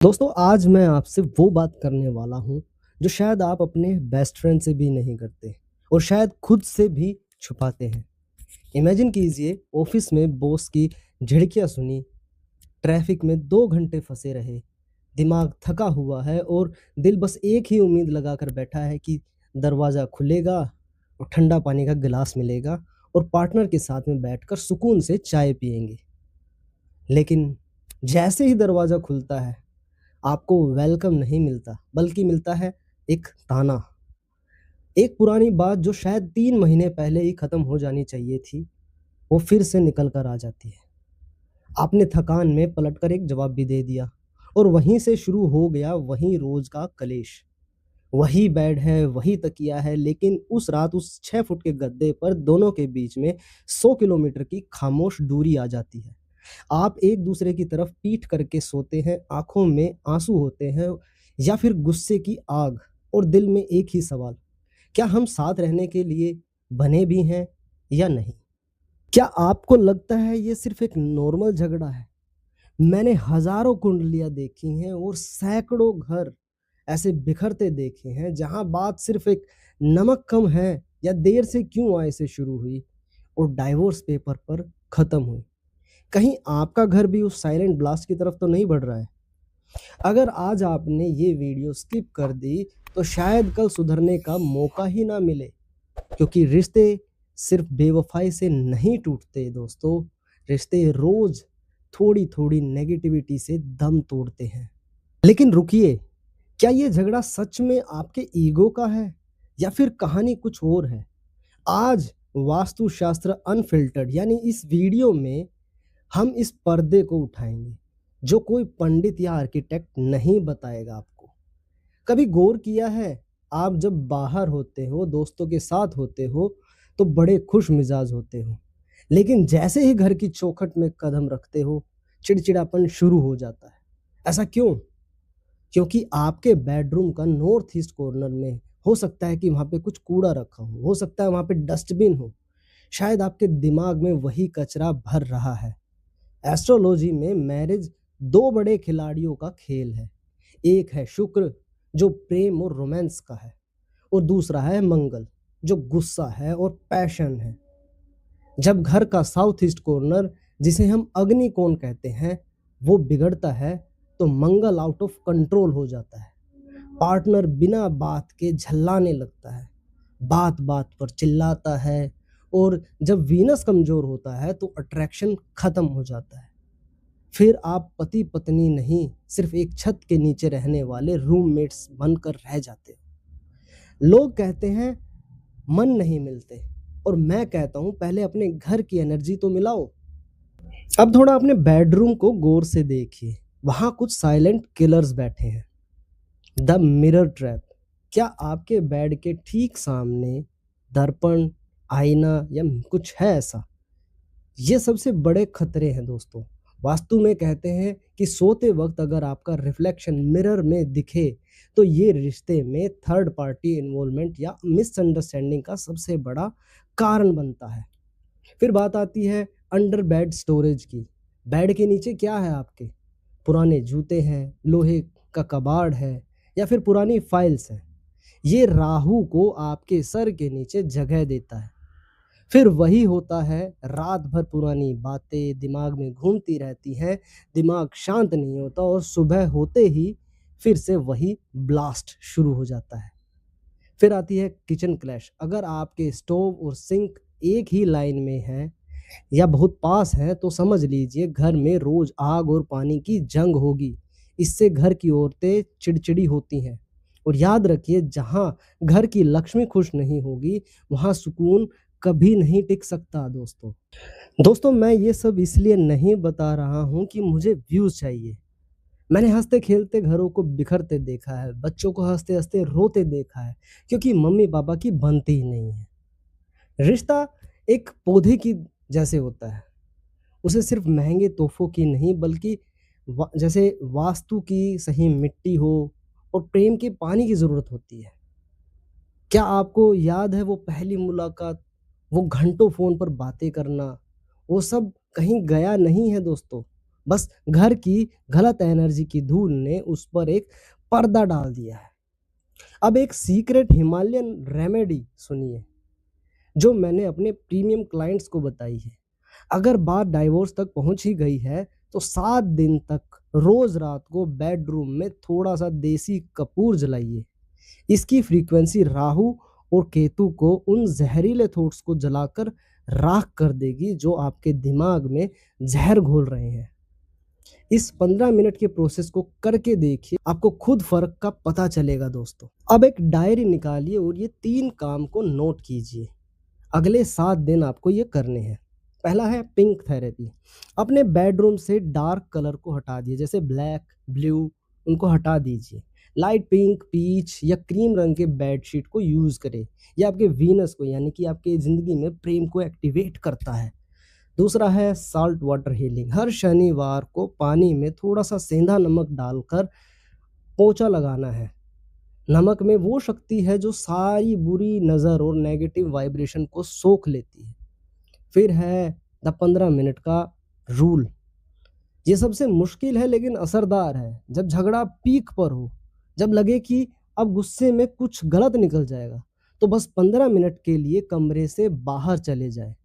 दोस्तों आज मैं आपसे वो बात करने वाला हूँ जो शायद आप अपने बेस्ट फ्रेंड से भी नहीं करते और शायद खुद से भी छुपाते हैं। इमेजिन कीजिए ऑफिस में बॉस की झिड़कियाँ सुनी, ट्रैफिक में 2 घंटे फंसे रहे, दिमाग थका हुआ है और दिल बस एक ही उम्मीद लगाकर बैठा है कि दरवाज़ा खुलेगा और ठंडा पानी का गिलास मिलेगा और पार्टनर के साथ में बैठकर सुकून से चाय पिएंगे। लेकिन जैसे ही दरवाज़ा खुलता है आपको वेलकम नहीं मिलता, बल्कि मिलता है एक ताना। एक पुरानी बात जो शायद 3 महीने पहले ही खत्म हो जानी चाहिए थी, वो फिर से निकल कर आ जाती है। आपने थकान में पलटकर एक जवाब भी दे दिया और वहीं से शुरू हो गया वही रोज़ का कलेश। वही बेड है, वही तकिया है, लेकिन उस रात उस 6 फुट के गद्दे पर दोनों के बीच में 100 किलोमीटर की खामोश दूरी आ जाती है। आप एक दूसरे की तरफ पीठ करके सोते हैं, आँखों में आँसू होते हैं या फिर गुस्से की आग और दिल में एक ही सवाल, क्या हम साथ रहने के लिए बने भी हैं या नहीं? क्या आपको लगता है ये सिर्फ़ एक नॉर्मल झगड़ा है? मैंने हज़ारों कुंडलियाँ देखी हैं और सैकड़ों घर ऐसे बिखरते देखे हैं जहाँ बात सिर्फ़ एक नमक कम है या देर से क्यों आए से शुरू हुई और डाइवोर्स पेपर पर ख़त्म हुई। कहीं आपका घर भी उस साइलेंट ब्लास्ट की तरफ तो नहीं बढ़ रहा है? अगर आज आपने ये वीडियो स्किप कर दी, तो शायद कल सुधरने का मौका ही ना मिले, क्योंकि रिश्ते सिर्फ बेवफ़ाई से नहीं टूटते दोस्तों, रिश्ते रोज़ थोड़ी-थोड़ी नेगेटिविटी से दम तोड़ते हैं। लेकिन रुकिए, क्या ये झगड़ा सच में आपके ईगो का है या फिर कहानी कुछ और है? आज वास्तुशास्त्र अनफ़िल्टर्ड यानी इस वीडियो में हम इस पर्दे को उठाएँगे, जो कोई पंडित या आर्किटेक्ट नहीं बताएगा आपको। कभी गौर किया है, आप जब बाहर होते हो, दोस्तों के साथ होते हो, तो बड़े खुश मिजाज होते हो। लेकिन जैसे ही घर की चौखट में कदम रखते हो, चिड़चिड़ापन शुरू हो जाता है। ऐसा क्यों? क्योंकि आपके बेडरूम का नॉर्थ ईस्ट कॉर्नर में हो सकता है कि वहाँ पे कुछ कूड़ा रखा हो सकता है वहाँ पे डस्टबिन हो, शायद आपके दिमाग में वही कचरा भर रहा है। एस्ट्रोलॉजी में मैरिज 2 बड़े खिलाड़ियों का खेल है। एक है शुक्र जो प्रेम और रोमांस का है और दूसरा है मंगल जो गुस्सा है और पैशन है। जब घर का साउथ ईस्ट कॉर्नर जिसे हम अग्नि कोण कहते हैं वो बिगड़ता है तो मंगल आउट ऑफ कंट्रोल हो जाता है। पार्टनर बिना बात के झल्लाने लगता है, बात-बात पर चिल्लाता है और जब वीनस कमज़ोर होता है तो अट्रैक्शन ख़त्म हो जाता है। फिर आप पति-पत्नी नहीं, सिर्फ़ एक छत के नीचे रहने वाले रूममेट्स बनकर रह जाते हो। लोग कहते हैं मन नहीं मिलते और मैं कहता हूँ पहले अपने घर की एनर्जी तो मिलाओ। अब थोड़ा अपने बेडरूम को गौर से देखिए, वहाँ कुछ साइलेंट किलर्स बैठे हैं। The mirror trap. क्या आपके बेड के ठीक सामने दर्पण, आईना या कुछ है ऐसा? ये सबसे बड़े खतरे हैं दोस्तों। वास्तु में कहते हैं कि सोते वक़्त अगर आपका रिफ्लेक्शन मिरर में दिखे, तो ये रिश्ते में थर्ड पार्टी इन्वॉल्वमेंट या मिसअंडरस्टैंडिंग का सबसे बड़ा कारण बनता है। फिर बात आती है अंडर बेड स्टोरेज की। बेड के नीचे क्या है आपके? पुराने जूते हैं, लोहे का कबाड़ है या फिर पुरानी फाइल्स हैं। ये राहु को आपके सर के नीचे जगह देता है। फिर वही होता है, रात भर पुरानी बातें दिमाग में घूमती रहती हैं, दिमाग शांत नहीं होता और सुबह होते ही फिर से वही ब्लास्ट शुरू हो जाता है। फिर आती है किचन क्लैश। अगर आपके स्टोव और सिंक एक ही लाइन में है या बहुत पास है तो समझ लीजिए घर में रोज आग और पानी की जंग होगी। इससे घर की औरतें चिड़चिड़ी होती हैं और याद रखिए जहाँ घर की लक्ष्मी खुश नहीं होगी वहाँ सुकून कभी नहीं टिक सकता दोस्तों। दोस्तों मैं ये सब इसलिए नहीं बता रहा हूँ कि मुझे व्यूज चाहिए। मैंने हंसते खेलते घरों को बिखरते देखा है, बच्चों को हंसते हंसते रोते देखा है, क्योंकि मम्मी पापा की बनती ही नहीं है। रिश्ता एक पौधे की जैसे होता है, उसे सिर्फ महंगे तोहफों की नहीं बल्कि जैसे वास्तु की सही मिट्टी हो और प्रेम के पानी की ज़रूरत होती है। क्या आपको याद है वो पहली मुलाकात, वो घंटों फ़ोन पर बातें करना, वो सब कहीं गया नहीं है दोस्तों। बस घर की गलत एनर्जी की धूल ने उस पर एक पर्दा डाल दिया है। अब एक सीक्रेट हिमालयन रेमेडी सुनिए, जो मैंने अपने प्रीमियम क्लाइंट्स को बताई है। अगर बात डाइवोर्स तक पहुंच ही गई है, तो 7 दिन तक रोज रात को बेडरूम में थोड़ा-सा देसी कपूर जलाइए। इसकी फ्रीक्वेंसी राहु और केतु को उन जहरीले थॉट्स को जलाकर राख कर देगी, जो आपके दिमाग में ज़हर घोल रहे हैं। इस 15 मिनट के प्रोसेस को करके देखिए, आपको खुद फ़र्क का पता चलेगा दोस्तों। अब एक डायरी निकालिए और ये 3 काम को नोट कीजिए। अगले 7 दिन आपको ये करने हैं। पहला है पिंक थेरेपी। अपने बेडरूम से डार्क कलर को हटा दिए, जैसे ब्लैक, ब्लू, उनको हटा दीजिए। लाइट पिंक, पीच या क्रीम रंग के बेडशीट को यूज़ करें। ये आपके वीनस को, यानी कि आपकी ज़िंदगी में प्रेम को एक्टिवेट करता है। दूसरा है साल्ट वाटर हीलिंग। हर शनिवार को पानी में थोड़ा-सा सेंधा नमक डालकर पोंछा लगाना है। नमक में वो शक्ति है जो सारी बुरी नज़र और नेगेटिव वाइब्रेशन को सोख लेती है। फिर है द 15 मिनट का रूल। ये सबसे मुश्किल है लेकिन असरदार है। जब झगड़ा पीक पर हो, जब लगे कि अब गुस्से में कुछ गलत निकल जाएगा, तो बस 15 मिनट के लिए कमरे से बाहर चले जाएँ।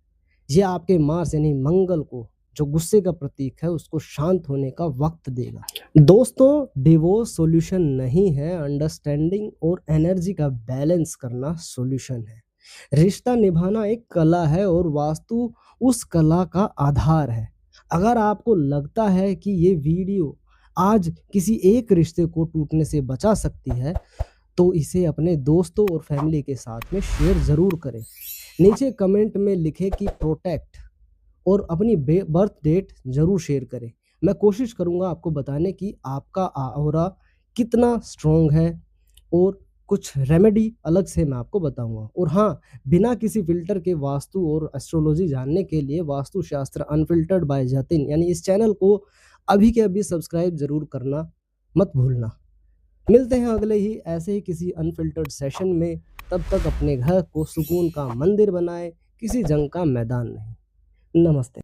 ये आपके मार्स यानी मंगल को, जो गुस्से का प्रतीक है, उसको शांत होने का वक्त देगा। दोस्तों, डिवोर्स सॉल्यूशन नहीं है, अंडरस्टैंडिंग और एनर्जी का बैलेंस करना सॉल्यूशन है। रिश्ता निभाना एक कला है और वास्तु उस कला का आधार है। अगर आपको लगता है कि ये वीडियो आज किसी एक रिश्ते को टूटने से बचा सकती है, तो इसे अपने दोस्तों और फैमिली के साथ में शेयर ज़रूर करें। नीचे कमेंट में लिखें कि प्रोटेक्ट और अपनी बर्थ डेट ज़रूर शेयर करें। मैं कोशिश करूँगा आपको बताने की आपका ऑरा कितना स्ट्रॉन्ग है, और कुछ रेमेडी अलग से मैं आपको बताऊँगा। और हाँ, बिना किसी फ़िल्टर के वास्तु और एस्ट्रोलॉजी जानने के लिए वास्तुशास्त्र अनफ़िल्टर्ड बाय जतिन, यानी इस चैनल को अभी के अभी सब्सक्राइब ज़रूर करना मत भूलना। मिलते हैं अगले ही ऐसे ही किसी अनफ़िल्टर्ड सेशन में। तब तक अपने घर को सुकून का मंदिर बनाएँ, किसी जंग का मैदान नहीं। नमस्ते।